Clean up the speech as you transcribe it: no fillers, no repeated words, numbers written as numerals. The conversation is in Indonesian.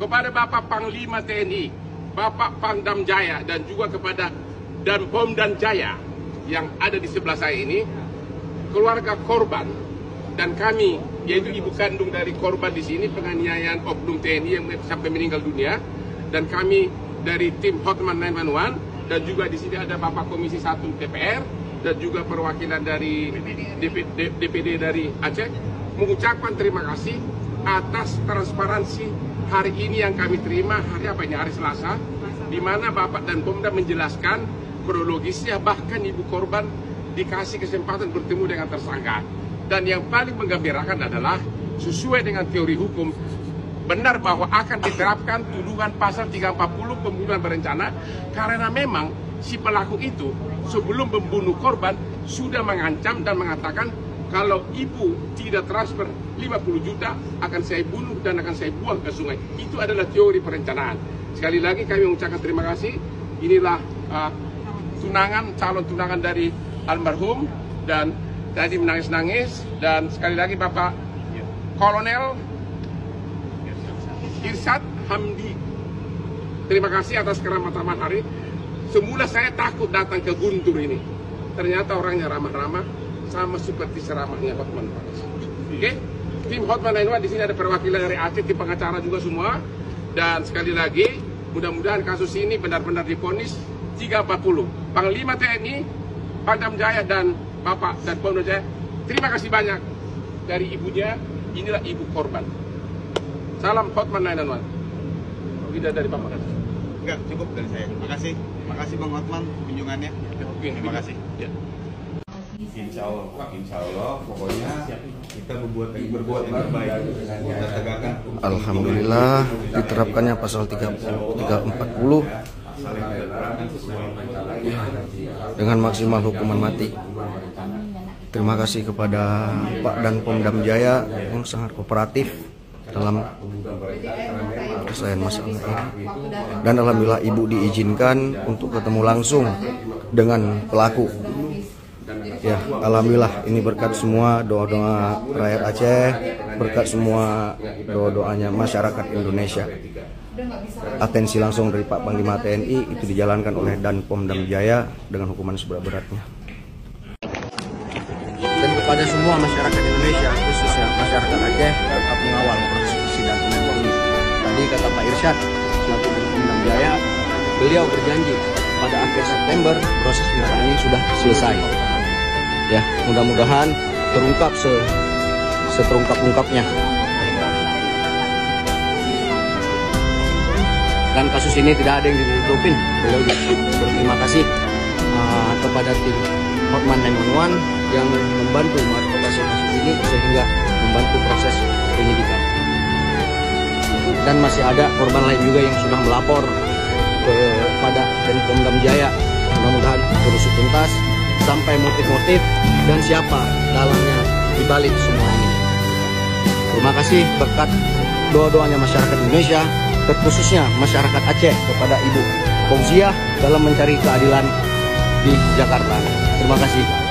kepada Bapak Panglima TNI, Bapak Pangdam Jaya, dan juga kepada Danpom dan Jaya yang ada di sebelah saya ini, keluarga korban dan kami, yaitu ibu kandung dari korban di sini, penganiayaan oknum TNI yang sampai meninggal dunia, dan kami dari tim Hotman 911, dan juga di sini ada Bapak Komisi 1 DPR dan juga perwakilan dari DPD dari Aceh, mengucapkan terima kasih atas transparansi hari ini yang kami terima. Hari apa ini? Hari Selasa, di mana Bapak dan Pomda menjelaskan kronologisnya, bahkan ibu korban dikasih kesempatan bertemu dengan tersangka. Dan yang paling menggembirakan adalah sesuai dengan teori hukum, benar bahwa akan diterapkan tuduhan pasal 340 pembunuhan berencana, karena memang si pelaku itu sebelum membunuh korban sudah mengancam dan mengatakan kalau ibu tidak transfer 50 juta akan saya bunuh dan akan saya buang ke sungai. Itu adalah teori perencanaan. Sekali lagi kami mengucapkan terima kasih. Inilah calon tunangan dari almarhum, dan tadi menangis-nangis. Dan sekali lagi Bapak Kolonel Irsyad Hamdi, terima kasih atas keramah-tamahan hari. Semula saya takut datang ke Guntur ini, ternyata orangnya ramah-ramah, sama seperti seramahnya Hotman. Oke, tim Hotman 911 di sini ada perwakilan dari Aceh, tim pengacara juga semua. Dan sekali lagi, mudah-mudahan kasus ini benar-benar divonis 340. Panglima TNI, Pangdam Jaya, dan Bapak dan Pangdam Jaya, terima kasih banyak. Dari ibunya, inilah ibu korban. Salam Hotman 911. Tidak dari Bapak. Enggak, cukup dari saya. Terima kasih. Terima kasih Bang Hotman kunjungannya. Terima kasih. Ya. Insya Allah, pokoknya kita berbuat yang terbaik. Kita tegakkan. Alhamdulillah diterapkannya pasal 340 dengan maksimal hukuman mati. Terima kasih kepada Pak dan Pomdam Jaya yang sangat kooperatif dalam penyelesaian masalah ini. Dan alhamdulillah ibu diizinkan untuk ketemu langsung dengan pelaku. Ya, alhamdulillah ini berkat semua doa-doa rakyat Aceh, berkat semua doa-doanya masyarakat Indonesia. Atensi langsung dari Pak Panglima TNI itu dijalankan oleh Danpom dan Jaya dengan hukuman seberat-beratnya. Dan kepada semua masyarakat Indonesia, khususnya masyarakat Aceh, tetap mengawal proses persidangan ini. Tadi kata Pak Irsyad, selaku Danpom dan Jaya, beliau berjanji pada akhir September proses persidangan ini sudah selesai. Ya, mudah-mudahan terungkap seterungkap-ungkapnya. Dan kasus ini tidak ada yang ditutupin. Beliau berterima kasih kepada tim Hotman 911 yang membantu mengadvokasi kasus ini sehingga membantu proses penyidikan. Dan masih ada korban lain juga yang sudah melapor kepada Danpom Jaya. Mudah-mudahan terus tuntas sampai motif-motif dan siapa dalangnya dibalik semua ini. Terima kasih berkat doa-doanya masyarakat Indonesia, terkhususnya masyarakat Aceh kepada Ibu Fauziah dalam mencari keadilan di Jakarta. Terima kasih.